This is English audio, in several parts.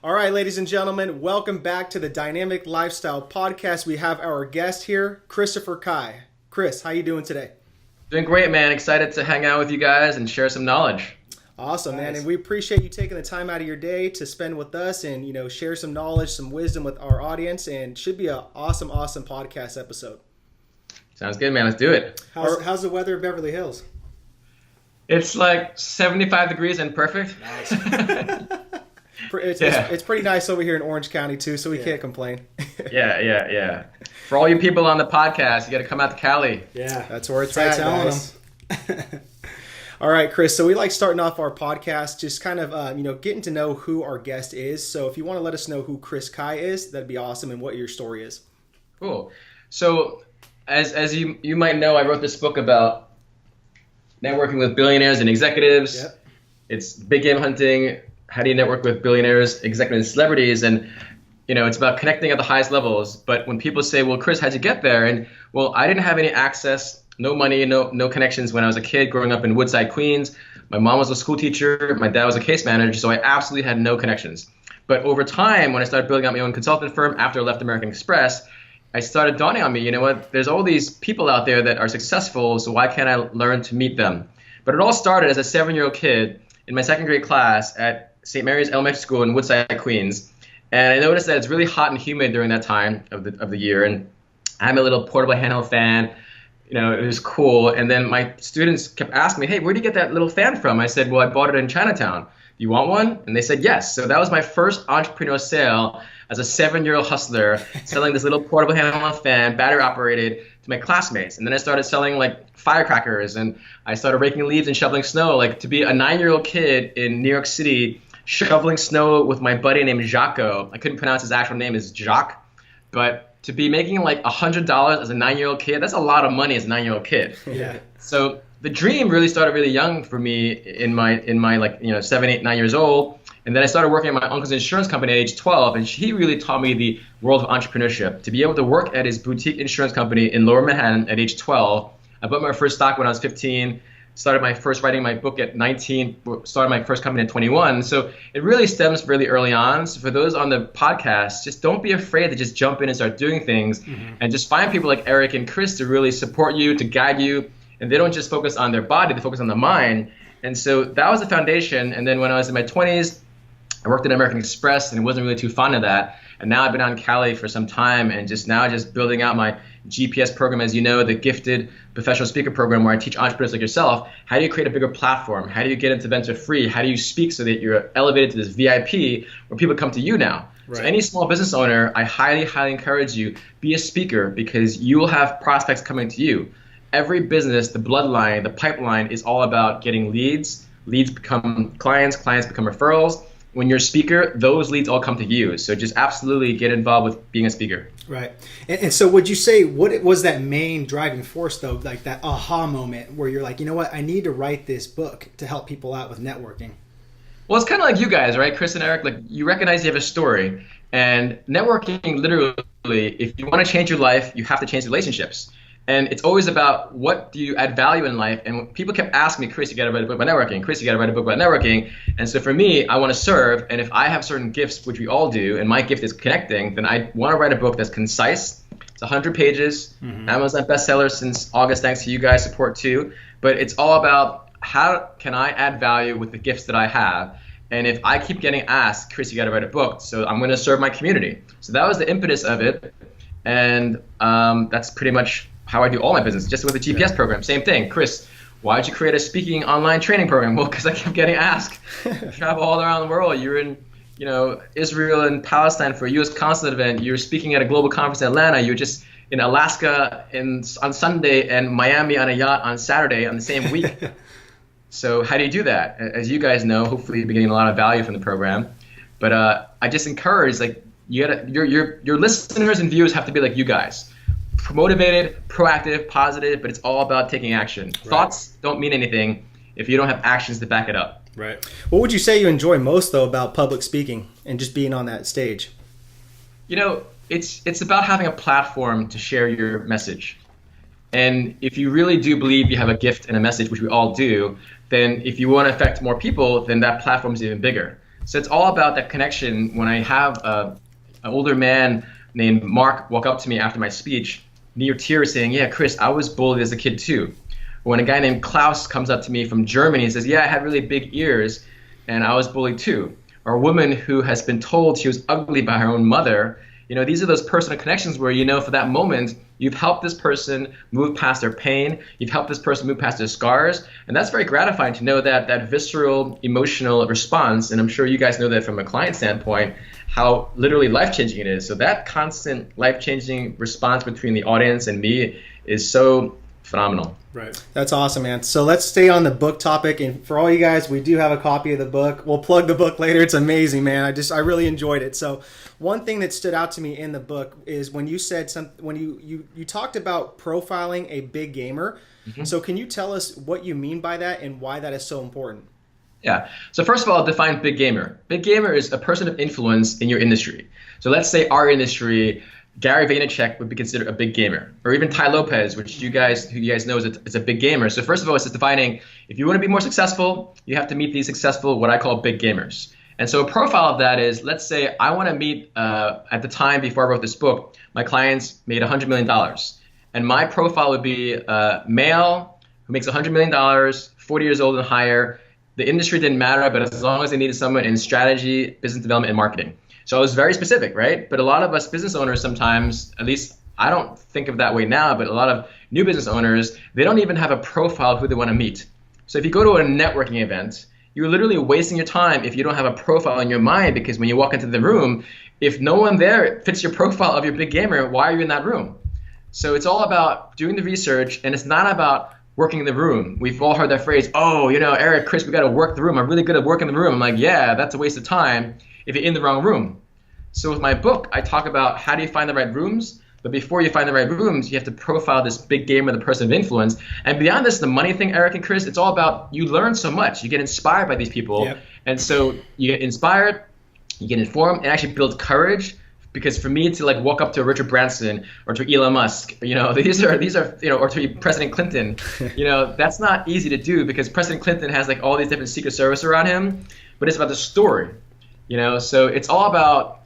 All right, ladies and gentlemen, welcome back to the Dynamic Lifestyle Podcast. We have our guest here, Christopher Kai. Chris, how you doing today? Doing great, man. Excited to hang out with you guys and share some knowledge. Awesome, man. And we appreciate you taking the time out of your day to spend with us and, share some knowledge, some wisdom with our audience. And should be an awesome podcast episode. Sounds good, man. Let's do it. How's the weather in Beverly Hills? It's like 75 degrees and perfect. Nice. It's pretty nice over here in Orange County, too, so we can't complain. Yeah. For all you people on the podcast, you got to come out to Cali. Yeah, that's where it's at, guys. All right, Chris. So we like starting off our podcast, just kind of, getting to know who our guest is. So if you want to let us know who Chris Kai is, that'd be awesome, and what your story is. Cool. So as you might know, I wrote this book about networking with billionaires and executives. Yep. It's big game hunting. How do you network with billionaires, executives, and celebrities? And it's about connecting at the highest levels. But when people say, well, Chris, how'd you get there? And well, I didn't have any access, no money, no connections when I was a kid growing up in Woodside, Queens. My mom was a school teacher. My dad was a case manager. So I absolutely had no connections. But over time, when I started building out my own consultant firm after I left American Express, I started dawning on me, you know what, there's all these people out there that are successful, so why can't I learn to meet them? But it all started as a 7-year-old kid in my second grade class at St. Mary's Elementary School in Woodside, Queens. And I noticed that it's really hot and humid during that time of the year. And I have a little portable handheld fan. It was cool. And then my students kept asking me, hey, where do you get that little fan from? I said, well, I bought it in Chinatown. Do you want one? And they said yes. So that was my first entrepreneurial sale as a 7-year-old hustler, selling this little portable handheld fan, battery operated, to my classmates. And then I started selling like firecrackers, and I started raking leaves and shoveling snow. Like, to be a 9-year-old kid in New York City shoveling snow with my buddy named Jaco. I couldn't pronounce his actual name, is Jacques. But to be making like $100 as a 9-year-old kid, that's a lot of money as a 9-year-old kid. Yeah. So the dream really started really young for me in my 7, 8, 9 years old. And then I started working at my uncle's insurance company at age 12, and he really taught me the world of entrepreneurship. To be able to work at his boutique insurance company in Lower Manhattan at age 12, I bought my first stock when I was 15, started my first writing my book at 19, started my first company at 21. So it really stems really early on. So for those on the podcast, just don't be afraid to just jump in and start doing things, and just find people like Eric and Chris to really support you, to guide you. And they don't just focus on their body, they focus on the mind. And so that was the foundation. And then when I was in my 20s, I worked at American Express and wasn't really too fond of that. And now I've been on Cali for some time, and just building out my GPS program, as you know, the gifted professional speaker program, where I teach entrepreneurs like yourself, how do you create a bigger platform? How do you get into events for free? How do you speak so that you're elevated to this VIP where people come to you now? Right. So any small business owner, I highly, highly encourage you, be a speaker, because you will have prospects coming to you. Every business, the bloodline, the pipeline is all about getting leads. Leads become clients, clients become referrals. When you're a speaker, those leads all come to you. So just absolutely get involved with being a speaker. Right. And so would you say, what was that main driving force, though, like that aha moment where you're like, you know what, I need to write this book to help people out with networking? Well, it's kind of like you guys, right? Chris and Eric, like, you recognize you have a story. And networking, literally, if you want to change your life, you have to change relationships. And it's always about what do you add value in life. And people kept asking me, Chris, you got to write a book about networking. Chris, you got to write a book about networking. And so for me, I want to serve. And if I have certain gifts, which we all do, and my gift is connecting, then I want to write a book that's concise. It's 100 pages. Amazon bestseller since August, thanks to you guys' support too. But it's all about how can I add value with the gifts that I have. And if I keep getting asked, Chris, you got to write a book, so I'm going to serve my community. So that was the impetus of it. And that's pretty much how I do all my business, just with the GPS program. Same thing. Chris, why did you create a speaking online training program? Well, because I kept getting asked. I travel all around the world. You're in Israel and Palestine for a U.S. consulate event. You're speaking at a global conference in Atlanta. You're just in Alaska on Sunday and Miami on a yacht on Saturday on the same week. So how do you do that? As you guys know, hopefully you're getting a lot of value from the program. But I just encourage, like, your listeners and viewers have to be like you guys. Motivated, proactive, positive, but it's all about taking action. Right. Thoughts don't mean anything if you don't have actions to back it up. Right. What would you say you enjoy most, though, about public speaking and just being on that stage? It's about having a platform to share your message. And if you really do believe you have a gift and a message, which we all do, then if you want to affect more people, then that platform is even bigger. So it's all about that connection. When I have an older man named Mark walk up to me after my speech, near tears, saying, yeah, Chris, I was bullied as a kid too. When a guy named Klaus comes up to me from Germany and says, yeah, I had really big ears and I was bullied too. Or a woman who has been told she was ugly by her own mother. These are those personal connections where, for that moment, you've helped this person move past their pain. You've helped this person move past their scars. And that's very gratifying to know that visceral, emotional response. And I'm sure you guys know that from a client standpoint, how literally life-changing it is. So that constant life-changing response between the audience and me is so phenomenal. Right. That's awesome, man. So let's stay on the book topic. And for all you guys, we do have a copy of the book. We'll plug the book later. It's amazing, man. I really enjoyed it. So one thing that stood out to me in the book is when you said when you talked about profiling a big gamer. Mm-hmm. So can you tell us what you mean by that and why that is so important? Yeah. So first of all, define big gamer. Big gamer is a person of influence in your industry. So let's say our industry, Gary Vaynerchuk would be considered a big gamer, or even Tai Lopez, who you guys know is a big gamer. So first of all, it's just defining, if you want to be more successful, you have to meet these successful, what I call big gamers. And so a profile of that is, let's say I want to meet, at the time before I wrote this book, my clients made $100 million. And my profile would be a male who makes $100 million, 40 years old and higher. The industry didn't matter, but as long as they needed someone in strategy, business development, and marketing. So I was very specific, right? But a lot of us business owners sometimes, at least I don't think of that way now, but a lot of new business owners, they don't even have a profile of who they want to meet. So if you go to a networking event, you're literally wasting your time if you don't have a profile in your mind, because when you walk into the room, if no one there fits your profile of your big gamer, why are you in that room? So it's all about doing the research, and it's not about working in the room. We've all heard that phrase, oh, Eric, Chris, we got to work the room. I'm really good at working the room. I'm like, yeah, that's a waste of time if you're in the wrong room. So with my book, I talk about how do you find the right rooms, but before you find the right rooms, you have to profile this big gamer, the person of influence. And beyond this, the money thing, Eric and Chris, it's all about, you learn so much. You get inspired by these people. Yep. And so you get inspired, you get informed, and actually build courage. Because for me to walk up to Richard Branson or to Elon Musk, these are or to President Clinton, that's not easy to do, because President Clinton has all these different Secret Service around him, but it's about the story, So it's all about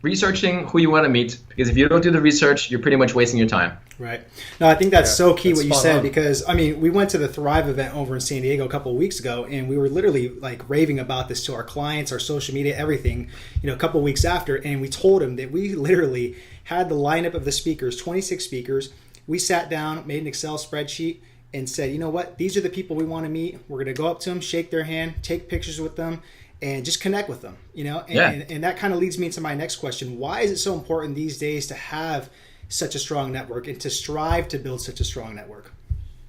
researching who you want to meet, because if you don't do the research, you're pretty much wasting your time. Right. No, I think that's so key what you said, because we went to the Thrive event over in San Diego a couple of weeks ago, and we were literally raving about this to our clients, our social media, everything, a couple of weeks after, and we told them that we literally had the lineup of the speakers, 26 speakers. We sat down, made an Excel spreadsheet, and said, you know what, these are the people we want to meet. We're going to go up to them, shake their hand, take pictures with them, and just connect with them, and that kind of leads me to my next question. Why is it so important these days to have such a strong network and to strive to build such a strong network?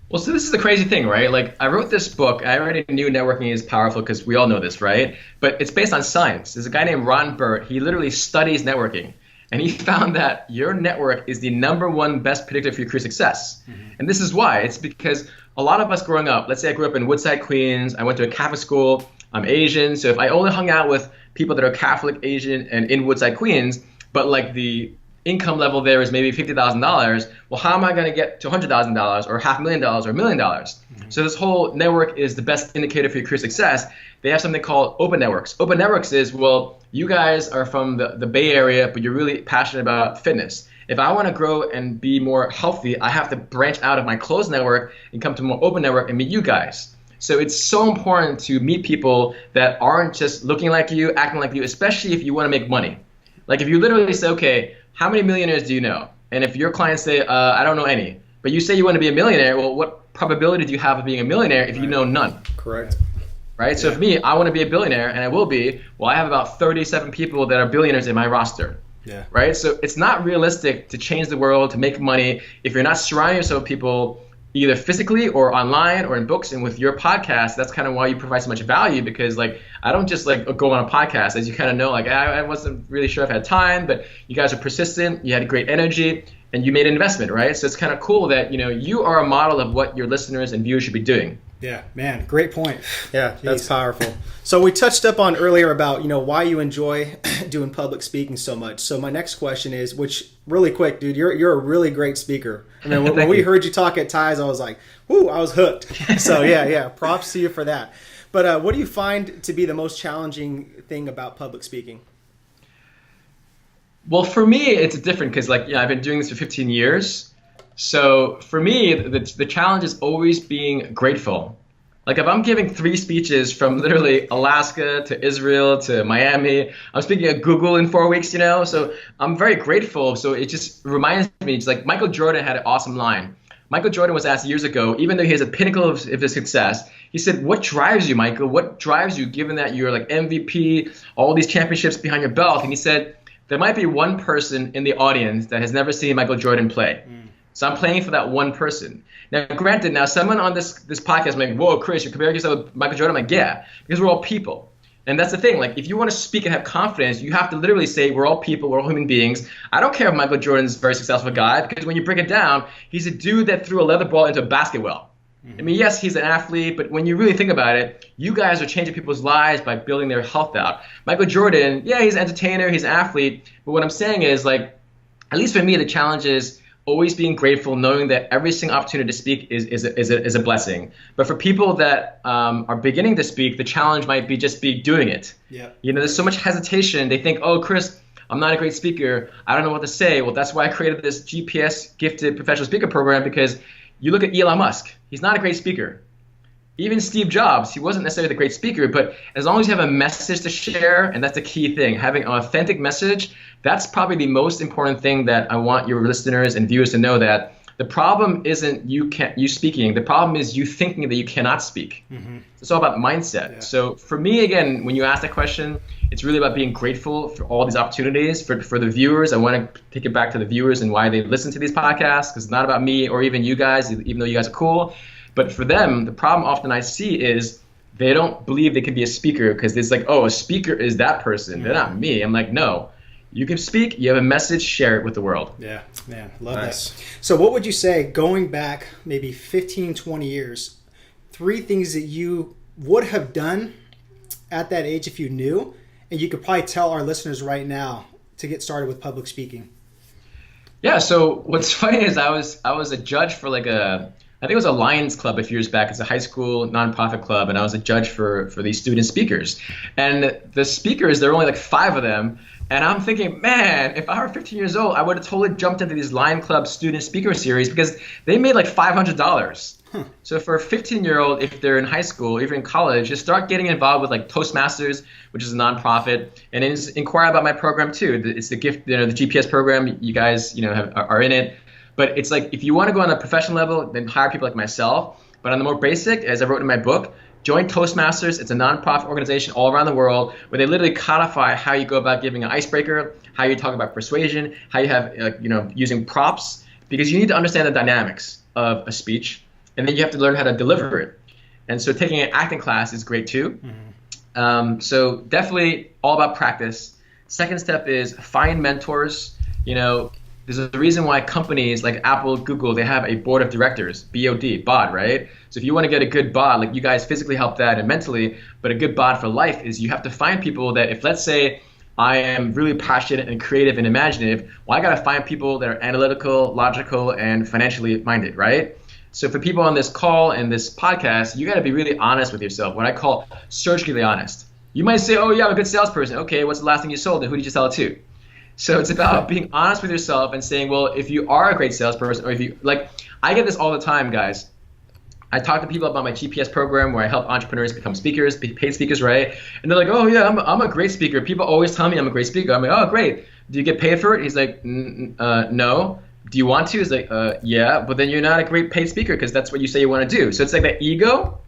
Well, so this is the crazy thing, right? I wrote this book. I already knew networking is powerful, because we all know this, right? But it's based on science. There's a guy named Ron Burt. He literally studies networking. And he found that your network is the #1 best predictor for your career success. Mm-hmm. And this is why. It's because a lot of us growing up, let's say I grew up in Woodside, Queens. I went to a Catholic school. I'm Asian. So if I only hung out with people that are Catholic, Asian, and in Woodside, Queens, but the income level there is maybe $50,000, well, how am I going to get to $100,000 or $500,000 or $1 million? Mm-hmm. So this whole network is the best indicator for your career success. They have something called open networks. Open networks is, well, you guys are from the Bay Area, but you're really passionate about fitness. If I want to grow and be more healthy, I have to branch out of my closed network and come to a more open network and meet you guys. So it's so important to meet people that aren't just looking like you, acting like you, especially if you want to make money. If you literally say, okay, how many millionaires do you know? And if your clients say, I don't know any, but you say you want to be a millionaire, well, what probability do you have of being a millionaire if you know none? Correct. Right? So for me, I want to be a billionaire, and I will be. Well, I have about 37 people that are billionaires in my roster. Yeah. Right? So it's not realistic to change the world, to make money, if you're not surrounding yourself with people either physically or online or in books. And with your podcast, that's kind of why you provide so much value, because I don't just go on a podcast, as you kind of know, I wasn't really sure if I had time, but you guys are persistent, you had great energy, and you made an investment, right? So it's kind of cool that, you are a model of what your listeners and viewers should be doing. Yeah, man, great point. Yeah, that's powerful. So we touched up on earlier about, why you enjoy doing public speaking so much. So my next question is, which really quick, dude, you're a really great speaker. I mean, when we heard you talk at TIES, I was like, whoo, I was hooked. So yeah, props to you for that. But what do you find to be the most challenging thing about public speaking? Well, for me, it's different because I've been doing this for 15 years. So for me, the challenge is always being grateful. Like if I'm giving 3 speeches from literally Alaska to Israel to Miami, I'm speaking at Google in 4 weeks, so I'm very grateful. So it just reminds me, it's like Michael Jordan had an awesome line. Michael Jordan was asked years ago, even though he has a pinnacle of his success, he said, what drives you, Michael? What drives you given that you're like MVP, all these championships behind your belt? And he said, there might be one person in the audience that has never seen Michael Jordan play. So I'm playing for that one person. Now, granted, someone on this podcast might be like, whoa, Chris, you're comparing yourself with Michael Jordan. I'm like, yeah, because we're all people. And that's the thing. Like, if you want to speak and have confidence, you have to literally say we're all people, we're all human beings. I don't care if Michael Jordan's a very successful guy, because when you break it down, he's a dude that threw a leather ball into a basket well. I mean, yes, he's an athlete, but when you really think about it, you guys are changing people's lives by building their health out. Michael Jordan, yeah, he's an entertainer, he's an athlete, but what I'm saying is, like, at least for me, the challenge is always being grateful, knowing that every single opportunity to speak is a blessing. But for people that are beginning to speak, the challenge might be just doing it. Yeah. There's so much hesitation. They think, oh, Chris, I'm not a great speaker. I don't know what to say. Well, that's why I created this GPS gifted professional speaker program, because you look at Elon Musk. He's not a great speaker. Even Steve Jobs, he wasn't necessarily the great speaker, but as long as you have a message to share, and that's the key thing, having an authentic message, that's probably the most important thing that I want your listeners and viewers to know, that the problem isn't you speaking. The problem is you thinking that you cannot speak. It's all about mindset. Yeah. So for me, again, when you ask that question, it's really about being grateful for all these opportunities. For the viewers, I want to take it back to the viewers and why they listen to these podcasts, because it's not about me or even you guys, even though you guys are cool. But for them, the problem often I see is they don't believe they can be a speaker, because it's like, oh, a speaker is that person. They're not me. I'm like, no. You can speak, you have a message, share it with the world. Yeah, man, love this. So what would you say, going back maybe 15, 20 years, 3 things that you would have done at that age if you knew, and you could probably tell our listeners right now to get started with public speaking? Yeah, so what's funny is I was a judge for I think it was a Lions Club a few years back. It's a high school nonprofit club, and I was a judge for these student speakers. And the speakers, there were only 5 of them. And I'm thinking, man, if I were 15 years old, I would have totally jumped into these Lions Club student speaker series, because they made $500. So for a 15-year-old, if they're in high school, even in college, just start getting involved with Toastmasters, which is a nonprofit, and then inquire about my program too. It's the gift, the GPS program. You guys, are in it. But it's if you want to go on a professional level, then hire people like myself. But on the more basic, as I wrote in my book, join Toastmasters. It's a nonprofit organization all around the world where they literally codify how you go about giving an icebreaker, how you talk about persuasion, how you have, using props, because you need to understand the dynamics of a speech, and then you have to learn how to deliver it. And so taking an acting class is great too. So definitely all about practice. Second step is find mentors. There's a reason why companies like Apple, Google, they have a board of directors, BOD, right? So if you want to get a good bod, you guys physically help that and mentally, but a good bod for life is you have to find people that, if let's say I am really passionate and creative and imaginative, well, I got to find people that are analytical, logical, and financially minded, right? So for people on this call and this podcast, you got to be really honest with yourself, what I call surgically honest. You might say, oh yeah, I'm a good salesperson. Okay, what's the last thing you sold and who did you sell it to? So it's about being honest with yourself and saying, well, if you are a great salesperson, or if you I get this all the time, guys. I talk to people about my GPS program where I help entrepreneurs become speakers, paid speakers, right? And they're like, oh yeah, I'm a great speaker. People always tell me I'm a great speaker. I'm like, oh great. Do you get paid for it? He's like, no. Do you want to? He's like, yeah, but then you're not a great paid speaker because that's what you say you want to do. So it's like that ego.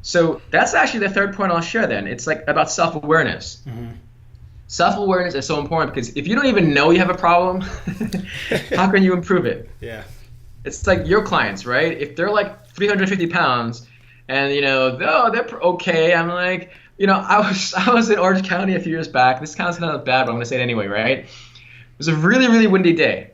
So that's actually the third point I'll share then. It's about self-awareness. Self-awareness is so important, because if you don't even know you have a problem, how can you improve it? Yeah. It's like your clients, right? If they're 350 pounds and, they're okay. I'm like, I was in Orange County a few years back. This sounds kind of bad, but I'm going to say it anyway, right? It was a really, really windy day.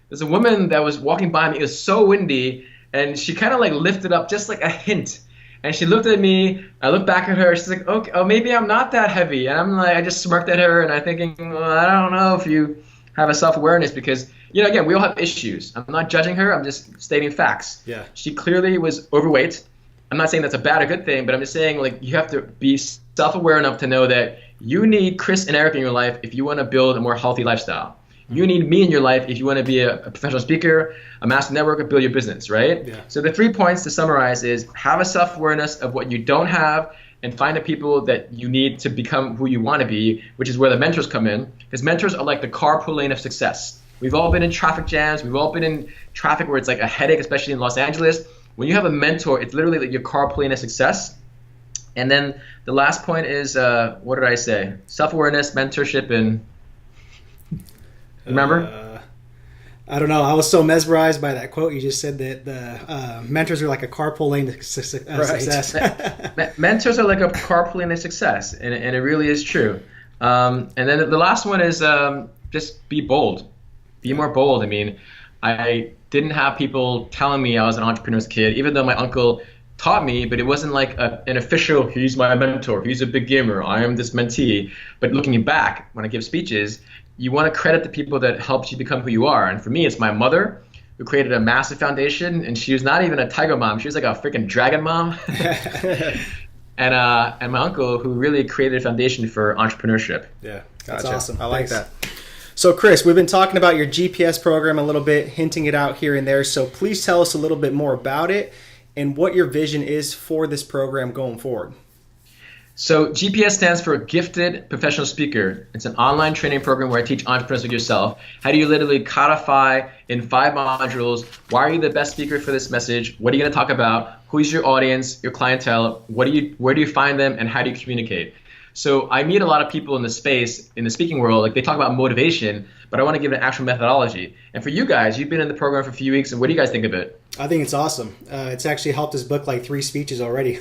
There's a woman that was walking by me. It was so windy, and she kind of lifted up just a hint. And she looked at me, I looked back at her, she's like, okay, oh, maybe I'm not that heavy. And I'm I just smirked at her, and I'm thinking, well, I don't know if you have a self-awareness, because, again, we all have issues. I'm not judging her, I'm just stating facts. Yeah. She clearly was overweight, I'm not saying that's a bad or good thing, but I'm just saying like you have to be self-aware enough to know that you need Chris and Eric in your life if you want to build a more healthy lifestyle. You need me in your life if you want to be a professional speaker, a master networker, build your business, right? Yeah. So the 3 points to summarize is have a self-awareness of what you don't have and find the people that you need to become who you want to be, which is where the mentors come in. Because mentors are like the carpool lane of success. We've all been in traffic jams. We've all been in traffic where it's like a headache, especially in Los Angeles. When you have a mentor, it's literally like your carpool lane of success. And then the last point is, what did I say? Self-awareness, mentorship, and remember? I don't know. I was so mesmerized by that quote you just said that the mentors are like a carpool lane to success. Mentors are like a carpool lane to success, and it really is true. And then the last one is just be bold. Be more bold. I mean, I didn't have people telling me I was an entrepreneur's kid, even though my uncle taught me, but it wasn't like an official, he's my mentor, he's a big gamer, I am this mentee. But looking back, when I give speeches, you want to credit the people that helped you become who you are. And for me, it's my mother, who created a massive foundation, and she was not even a tiger mom, she was like a freaking dragon mom. And my uncle, who really created a foundation for entrepreneurship. Yeah, gotcha. That's awesome. I like that. So Chris, we've been talking about your GPS program a little bit, hinting it out here and there. So please tell us a little bit more about it and what your vision is for this program going forward. So GPS stands for Gifted Professional Speaker. It's an online training program where I teach entrepreneurs like yourself how do you literally codify in 5 modules, why are you the best speaker for this message, what are you going to talk about, who's your audience, your clientele, where do you find them, and how do you communicate? So I meet a lot of people in the space, in the speaking world, like they talk about motivation, but I want to give it an actual methodology. And for you guys, you've been in the program for a few weeks, and what do you guys think of it? I think it's awesome. It's actually helped us book like 3 speeches already.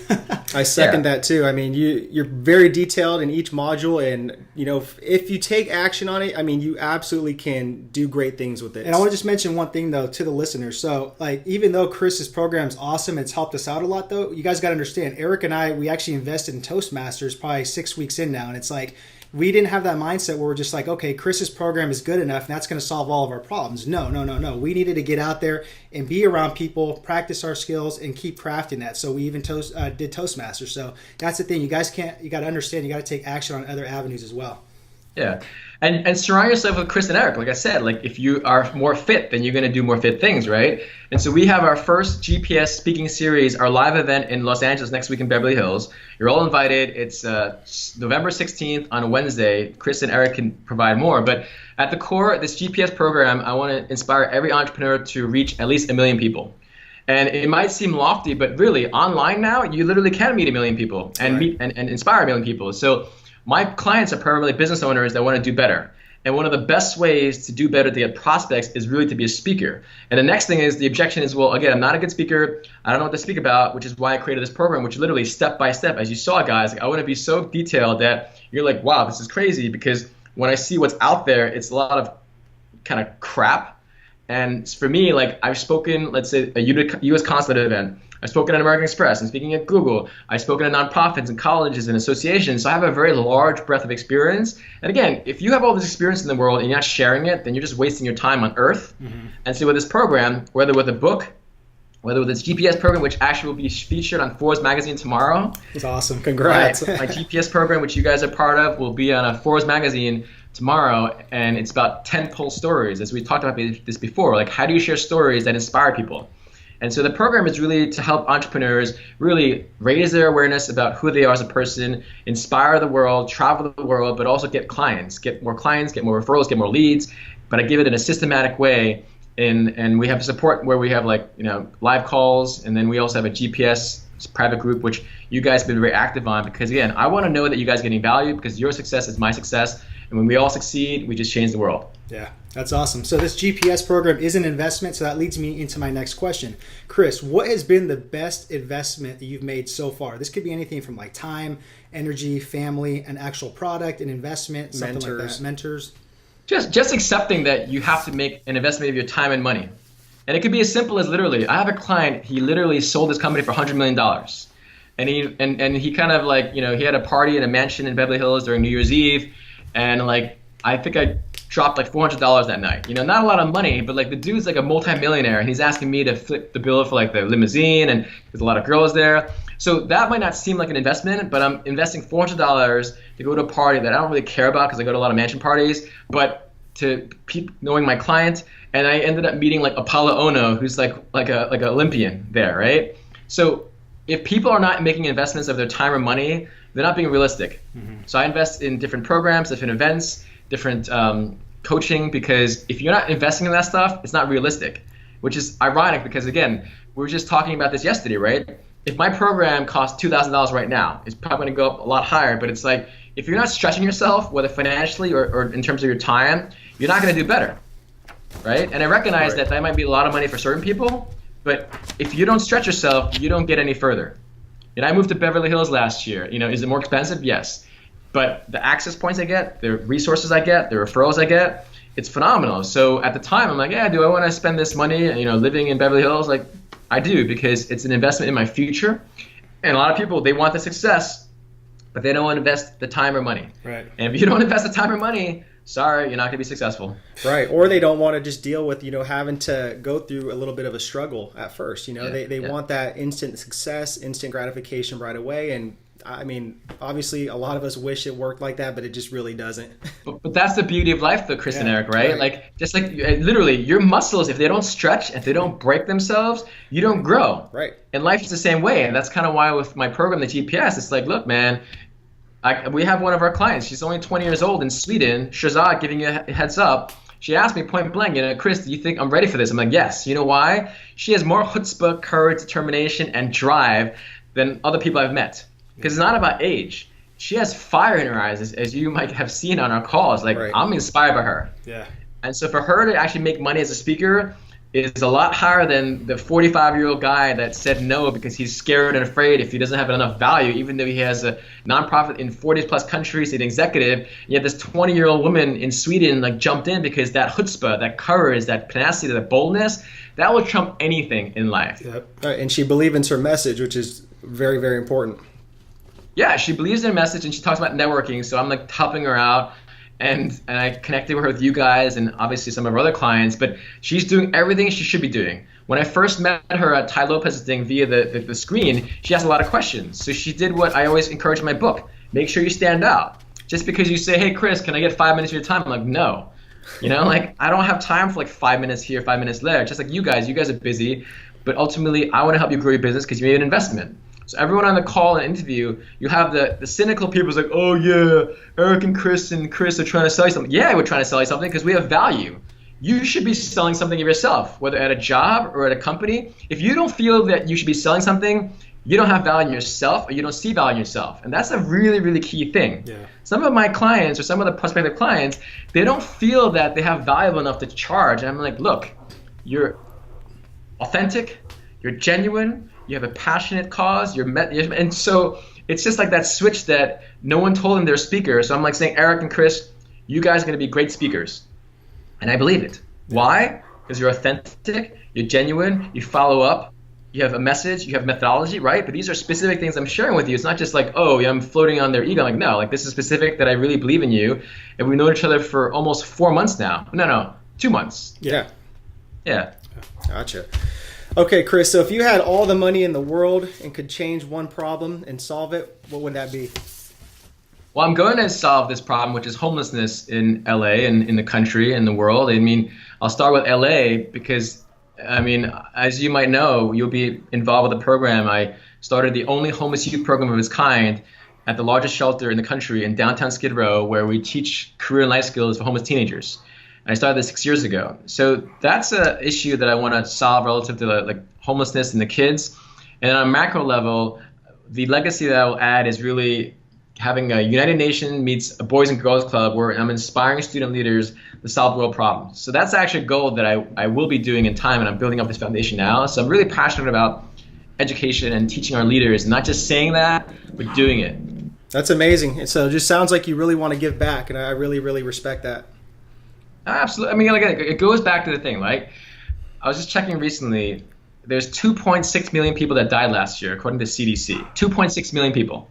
I second that too. I mean, you're very detailed in each module, and if you take action on it, I mean, you absolutely can do great things with it. And I want to just mention one thing though to the listeners. So, like, even though Chris's program is awesome, it's helped us out a lot. Though you guys got to understand, Eric and I, we actually invested in Toastmasters probably 6 weeks in now, and it's like, we didn't have that mindset where we're just like, okay, Chris's program is good enough and that's going to solve all of our problems. No. We needed to get out there and be around people, practice our skills, and keep crafting that. So we even did Toastmasters. So that's the thing. You got to understand, you got to take action on other avenues as well. Yeah. And surround yourself with Chris and Eric. Like I said, like if you are more fit, then you're going to do more fit things, right? And so we have our first GPS speaking series, our live event in Los Angeles next week in Beverly Hills. You're all invited. It's November 16th on a Wednesday. Chris and Eric can provide more. But at the core of this GPS program, I want to inspire every entrepreneur to reach at least 1 million people. And it might seem lofty, but really online now, you literally can meet 1 million people and meet and inspire 1 million people. So my clients are primarily business owners that want to do better. And one of the best ways to do better to get prospects is really to be a speaker. And the next thing is the objection is, well, again, I'm not a good speaker. I don't know what to speak about, which is why I created this program, which literally step by step, as you saw, guys, I want to be so detailed that you're like, wow, this is crazy. Because when I see what's out there, it's a lot of kind of crap. And for me, like I've spoken, let's say, a U.S. consulate event. I've spoken at American Express. I'm speaking at Google. I've spoken at nonprofits and colleges and associations. So I have a very large breadth of experience. And again, if you have all this experience in the world and you're not sharing it, then you're just wasting your time on earth. Mm-hmm. And so with this program, whether with a book, whether with this GPS program, which actually will be featured on Forbes magazine tomorrow. It's awesome. Congrats. My GPS program, which you guys are part of, will be on a Forbes magazine tomorrow. And it's about 10-pole stories. As we talked about this before, like how do you share stories that inspire people? And so the program is really to help entrepreneurs really raise their awareness about who they are as a person, inspire the world, travel the world, but also get more referrals, get more leads. But I give it in a systematic way. And we have support where we have live calls, and then we also have a GPS private group, which you guys have been very active on, because again, I want to know that you guys are getting value, because your success is my success. And when we all succeed, we just change the world. Yeah, that's awesome. So this GPS program is an investment, so that leads me into my next question. Chris, what has been the best investment that you've made so far? This could be anything from like time, energy, family, an actual product, an investment, something like that. Mentors. Just accepting that you have to make an investment of your time and money. And it could be as simple as literally, I have a client, he literally sold his company for $100 million. And he kind of he had a party in a mansion in Beverly Hills during New Year's Eve. And I think I dropped $400 that night. Not a lot of money, but the dude's a multi-millionaire, and he's asking me to flip the bill for the limousine, and there's a lot of girls there. So that might not seem like an investment, but I'm investing $400 to go to a party that I don't really care about because I go to a lot of mansion parties, but to keep knowing my client. And I ended up meeting like Apollo Ono, who's like an Olympian there, right? So if people are not making investments of their time or money, they're not being realistic. So I invest in different programs, different events, different coaching, because if you're not investing in that stuff, it's not realistic, which is ironic because, again, we were just talking about this yesterday, right? If my program costs $2,000 right now, it's probably going to go up a lot higher, but it's like, if you're not stretching yourself, whether financially or in terms of your time, you're not going to do better, right? And I recognize that might be a lot of money for certain people, but if you don't stretch yourself, you don't get any further. And I moved to Beverly Hills last year. Is it more expensive? Yes. But the access points I get, the resources I get, the referrals I get, it's phenomenal. So at the time, I'm like, yeah, do I want to spend this money, living in Beverly Hills? Like, I do, because it's an investment in my future. And a lot of people, they want the success, but they don't want to invest the time or money. Right. And if you don't invest the time or money, sorry, you're not going to be successful. Right. Or they don't want to just deal with, having to go through a little bit of a struggle at first. They want that instant success, instant gratification right away. And I mean, obviously, a lot of us wish it worked like that, but it just really doesn't. But that's the beauty of life, though, Chris and Eric, right? Like, just like literally, your muscles, if they don't stretch, if they don't break themselves, you don't grow. Right. And life is the same way. And that's kind of why with my program, the GPS, it's like, look, man, we have one of our clients. She's only 20 years old in Sweden. Shazad, giving you a heads up. She asked me point blank, Chris, do you think I'm ready for this? I'm like, yes. You know why? She has more chutzpah, courage, determination, and drive than other people I've met. Because it's not about age. She has fire in her eyes, as you might have seen on our calls. Like, I'm inspired by her. Yeah. And so for her to actually make money as a speaker is a lot higher than the 45-year-old guy that said no because he's scared and afraid if he doesn't have enough value, even though he has a nonprofit in 40-plus countries, he's an executive. And yet this 20-year-old woman in Sweden jumped in because that chutzpah, that courage, that tenacity, that boldness, that will trump anything in life. Yep. Right. And she believes in her message, which is very, very important. Yeah, she believes in her message, and she talks about networking, so I'm helping her out, and I connected her with you guys and obviously some of our other clients, but she's doing everything she should be doing. When I first met her at Tai Lopez thing via the screen, she asked a lot of questions. So she did what I always encourage in my book: make sure you stand out. Just because you say, hey, Chris, can I get 5 minutes of your time? I'm like, no. I don't have time for 5 minutes here, 5 minutes there. Just like you guys are busy, but ultimately I want to help you grow your business because you made an investment. So everyone on the call and interview, you have the cynical people like, oh yeah, Eric and Chris are trying to sell you something. Yeah, we're trying to sell you something because we have value. You should be selling something of yourself, whether at a job or at a company. If you don't feel that you should be selling something, you don't have value in yourself, or you don't see value in yourself. And that's a really, really key thing. Yeah. Some of my clients or some of the prospective clients, they don't feel that they have value enough to charge. And I'm like, look, you're authentic, you're genuine, you have a passionate cause, and so it's just like that switch that no one told them they're speakers. So I'm saying, Eric and Chris, you guys are going to be great speakers. And I believe it. Why? Because you're authentic, you're genuine, you follow up, you have a message, you have methodology, right? But these are specific things I'm sharing with you. It's not just I'm floating on their ego. No, this is specific that I really believe in you. And we've known each other for almost 4 months now. No, 2 months. Yeah. Yeah. Gotcha. Okay, Chris, so if you had all the money in the world and could change one problem and solve it, what would that be? Well, I'm going to solve this problem, which is homelessness in LA and in the country and the world. I'll start with LA because, as you might know, you'll be involved with the program. I started the only homeless youth program of its kind at the largest shelter in the country in downtown Skid Row, where we teach career and life skills for homeless teenagers. And I started this 6 years ago. So that's an issue that I want to solve relative to homelessness and the kids. And on a macro level, the legacy that I will add is really having a United Nations meets a Boys and Girls Club where I'm inspiring student leaders to solve world problems. So that's actually a goal that I will be doing in time, and I'm building up this foundation now. So I'm really passionate about education and teaching our leaders, not just saying that, but doing it. That's amazing. So it just sounds like you really want to give back, and I really, really respect that. Absolutely. It goes back to the thing, right? I was just checking recently. There's 2.6 million people that died last year, according to CDC. 2.6 million people.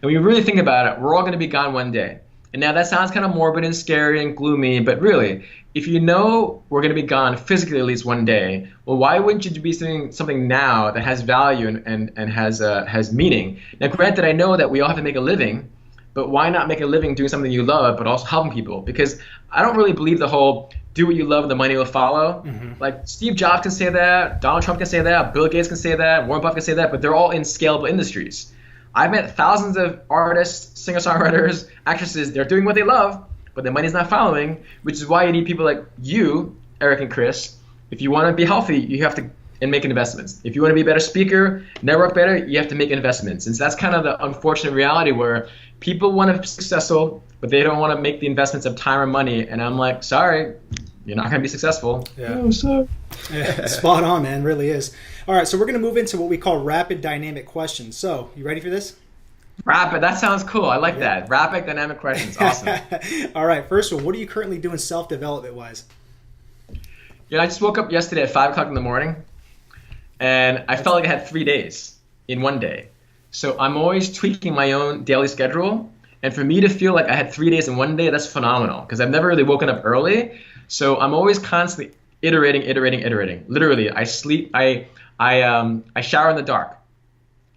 And when you really think about it, we're all going to be gone one day. And now that sounds kind of morbid and scary and gloomy, but really, if you know we're going to be gone physically at least one day, well, why wouldn't you be doing something now that has value and has meaning? Now, granted, I know that we all have to make a living, but why not make a living doing something you love, but also helping people? Because I don't really believe the whole do what you love and the money will follow. Mm-hmm. Like Steve Jobs can say that, Donald Trump can say that, Bill Gates can say that, Warren Buffett can say that, but they're all in scalable industries. I've met thousands of artists, singer-songwriters, actresses, they're doing what they love, but the money's not following, which is why you need people like you, Eric and Chris. If you want to be healthy, you have to and make investments. If you want to be a better speaker, network better, you have to make investments. And so that's kind of the unfortunate reality where people want to be successful, but they don't want to make the investments of time or money. And I'm like, sorry, you're not going to be successful. Yeah. Oh, sorry. Yeah, spot on, man. Really is. All right, so we're going to move into what we call rapid dynamic questions. So, you ready for this? Rapid. That sounds cool. I like that. Rapid dynamic questions. Awesome. All right, first one. What are you currently doing self-development-wise? I just woke up yesterday at 5 o'clock in the morning, and I felt like I had 3 days in one day. So I'm always tweaking my own daily schedule. And for me to feel like I had 3 days in one day, that's phenomenal because I've never really woken up early. So I'm always constantly iterating. Literally, I sleep, I shower in the dark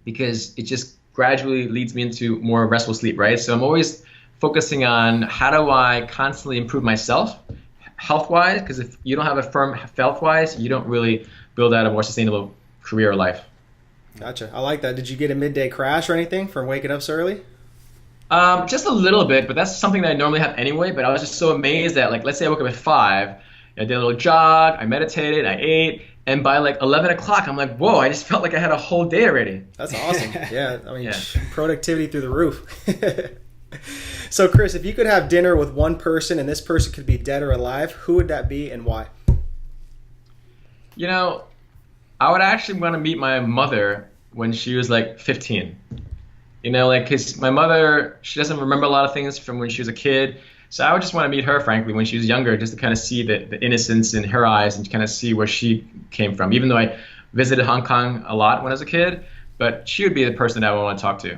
because it just gradually leads me into more restful sleep, right? So I'm always focusing on how do I constantly improve myself health-wise, because if you don't have a firm health-wise, you don't really build out a more sustainable career or life. Gotcha. I like that. Did you get a midday crash or anything from waking up so early? Just a little bit, but that's something that I normally have anyway. But I was just so amazed that, like, let's say I woke up at 5, I did a little jog, I meditated, I ate, and by like 11 o'clock, I'm like, whoa, I just felt like I had a whole day already. That's awesome. Yeah, I mean, productivity through the roof. So, Chris, if you could have dinner with one person and this person could be dead or alive, who would that be and why? I would actually want to meet my mother when she was like 15. Because my mother, she doesn't remember a lot of things from when she was a kid. So I would just want to meet her, frankly, when she was younger, just to kind of see the innocence in her eyes and kind of see where she came from, even though I visited Hong Kong a lot when I was a kid. But she would be the person that I would want to talk to.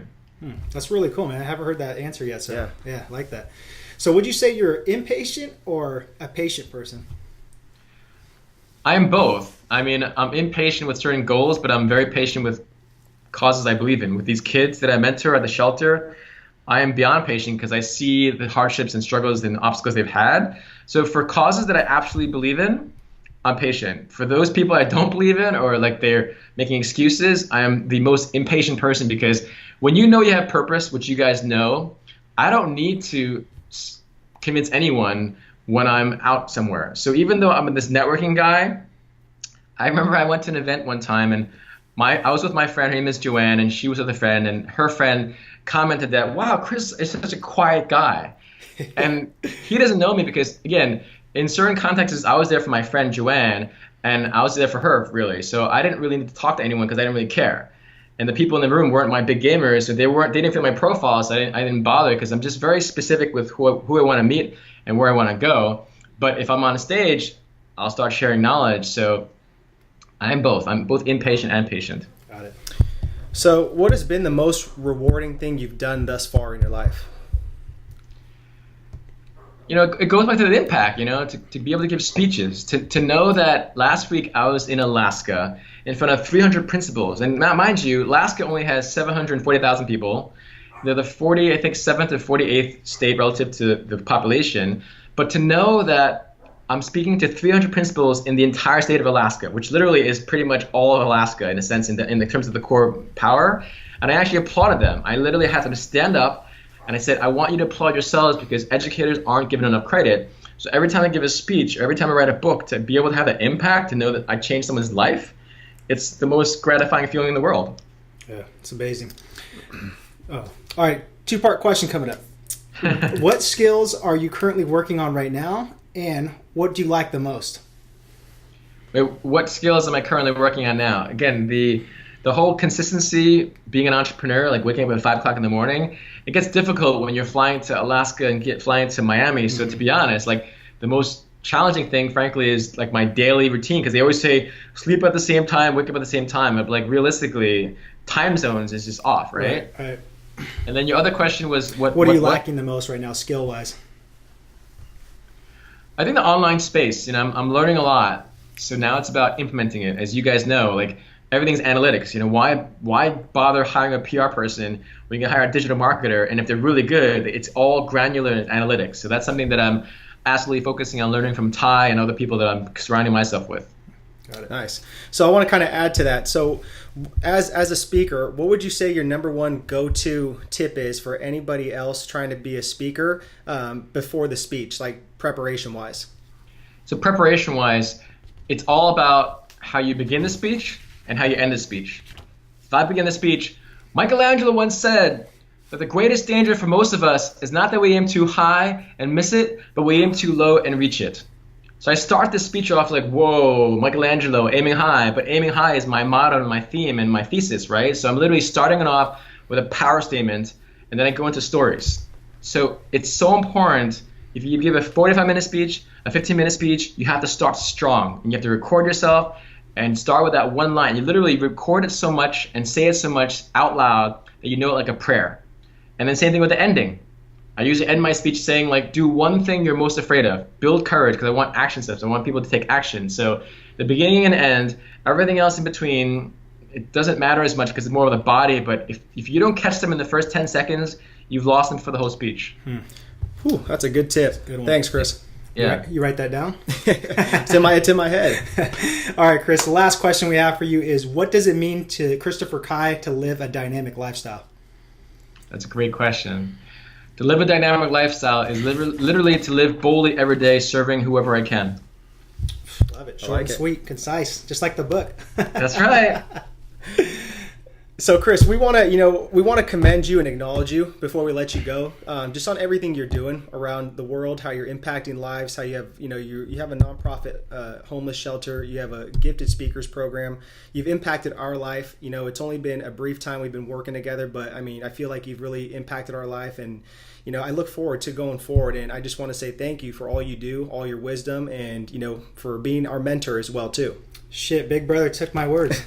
That's really cool, man. I haven't heard that answer yet, so yeah, I like that. So would you say you're impatient or a patient person? I am both. I mean, I'm impatient with certain goals, but I'm very patient with causes I believe in. With these kids that I mentor at the shelter, I am beyond patient because I see the hardships and struggles and obstacles they've had. So for causes that I absolutely believe in, I'm patient. For those people I don't believe in or like they're making excuses, I am the most impatient person because when you know you have purpose, which you guys know, I don't need to convince anyone when I'm out somewhere. So even though I'm this networking guy, I remember I went to an event one time and I was with my friend, her name is Joanne, and she was with a friend, and her friend commented that, wow, Chris is such a quiet guy. And he doesn't know me because, again, in certain contexts, I was there for my friend Joanne, and I was there for her, really. So I didn't really need to talk to anyone because I didn't really care. And the people in the room weren't my big gamers, so they didn't fit my profile, so I didn't bother because I'm just very specific with who I want to meet and where I want to go. But if I'm on stage, I'll start sharing knowledge. So I'm both. I'm both impatient and patient. Got it. So what has been the most rewarding thing you've done thus far in your life? It goes back to the impact, to be able to give speeches, to know that last week I was in Alaska in front of 300 principals. And now, mind you, Alaska only has 740,000 people. They're the 7th or 48th state relative to the population. But to know that I'm speaking to 300 principals in the entire state of Alaska, which literally is pretty much all of Alaska in a sense in the terms of the core power. And I actually applauded them. I literally had them stand up. And I said, I want you to applaud yourselves because educators aren't given enough credit. So every time I give a speech, or every time I write a book, to be able to have that impact, to know that I changed someone's life, it's the most gratifying feeling in the world. Yeah, it's amazing. Oh, all right, 2-part question coming up. What skills are you currently working on right now, and what do you like the most? Wait, what skills am I currently working on now? Again, the whole consistency, being an entrepreneur, like waking up at 5 o'clock in the morning, it gets difficult when you're flying to Alaska and flying to Miami. So to be honest, like the most challenging thing, frankly, is like my daily routine because they always say sleep at the same time, wake up at the same time. But like realistically, time zones is just off, right? Right. And then your other question was what are you lacking the most right now, skill-wise? I think the online space, I'm learning a lot. So now it's about implementing it. As you guys know, like everything's analytics. Why bother hiring a PR person when you can hire a digital marketer? And if they're really good, it's all granular analytics. So that's something that I'm absolutely focusing on learning from Tai and other people that I'm surrounding myself with. Got it. Nice. So I want to kind of add to that. So as a speaker, what would you say your number one go-to tip is for anybody else trying to be a speaker before the speech, like preparation-wise? So preparation-wise, it's all about how you begin the speech and how you end the speech. If I begin the speech, Michelangelo once said that the greatest danger for most of us is not that we aim too high and miss it, but we aim too low and reach it. So I start this speech off like, whoa, Michelangelo, aiming high, but aiming high is my motto and my theme and my thesis, right? So I'm literally starting it off with a power statement, and then I go into stories. So it's so important, if you give a 45-minute speech, a 15-minute speech, you have to start strong, and you have to record yourself and start with that one line. You literally record it so much and say it so much out loud that you know it like a prayer. And then same thing with the ending. I usually end my speech saying, like, do one thing you're most afraid of. Build courage, because I want action steps. I want people to take action. So the beginning and end, everything else in between, it doesn't matter as much because it's more of the body. But if you don't catch them in the first 10 seconds, you've lost them for the whole speech. Whew, that's a good tip. Good one. Thanks, Chris. Yeah. You write that down? It's in my head. All right, Chris, the last question we have for you is, what does it mean to Christopher Kai to live a dynamic lifestyle? That's a great question. To live a dynamic lifestyle is literally to live boldly every day, serving whoever I can. Love it. Short and sweet, concise, just like the book. That's right. So, Chris, we want to commend you and acknowledge you before we let you go, just on everything you're doing around the world, how you're impacting lives, how you have you have a nonprofit homeless shelter, you have a gifted speakers program, you've impacted our life. It's only been a brief time we've been working together, but I feel like you've really impacted our life, and I look forward to going forward. And I just want to say thank you for all you do, all your wisdom, and for being our mentor as well too. Shit, Big Brother took my words.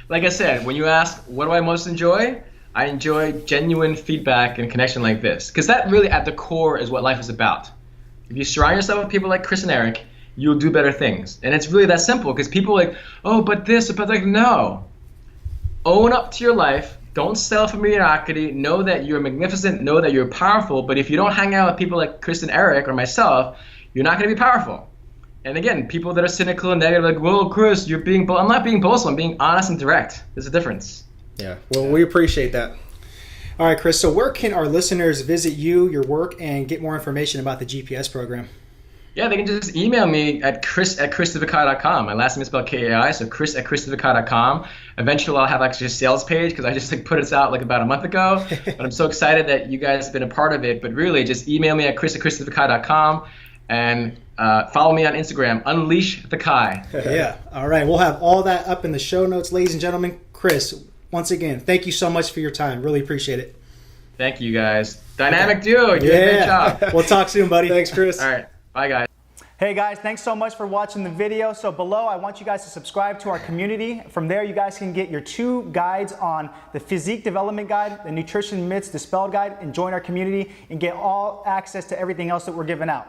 Like I said, when you ask what do I most enjoy, I enjoy genuine feedback and connection like this, because that really at the core is what life is about. If you surround yourself with people like Chris and Eric, you'll do better things. And it's really that simple, because people are like, oh, but this, but like, no. Own up to your life. Don't settle for mediocrity. Know that you're magnificent. Know that you're powerful. But if you don't hang out with people like Chris and Eric or myself, you're not going to be powerful. And again, people that are cynical and negative, like, well, Chris, you're being I'm not being boastful. I'm being honest and direct. There's a difference. Yeah. Well, we appreciate that. All right, Chris. So where can our listeners visit you, your work, and get more information about the GPS program? Yeah, they can just email me at chris@christopherkai.com. My last name is spelled Kai, so chris@christopherkai.com. Eventually, I'll have actually a sales page, because I just put it out about a month ago. But I'm so excited that you guys have been a part of it. But really, just email me at chris@christopherkai.com. And follow me on Instagram, Unleash the Kai. Yeah. All right. We'll have all that up in the show notes, ladies and gentlemen. Chris, once again, thank you so much for your time. Really appreciate it. Thank you, guys. Dynamic duo. You did a great job. We'll talk soon, buddy. Thanks, Chris. All right. Bye, guys. Hey guys, thanks so much for watching the video. So below, I want you guys to subscribe to our community. From there, you guys can get your 2 guides on the Physique Development Guide, the Nutrition Myths Dispelled Guide, and join our community and get all access to everything else that we're giving out.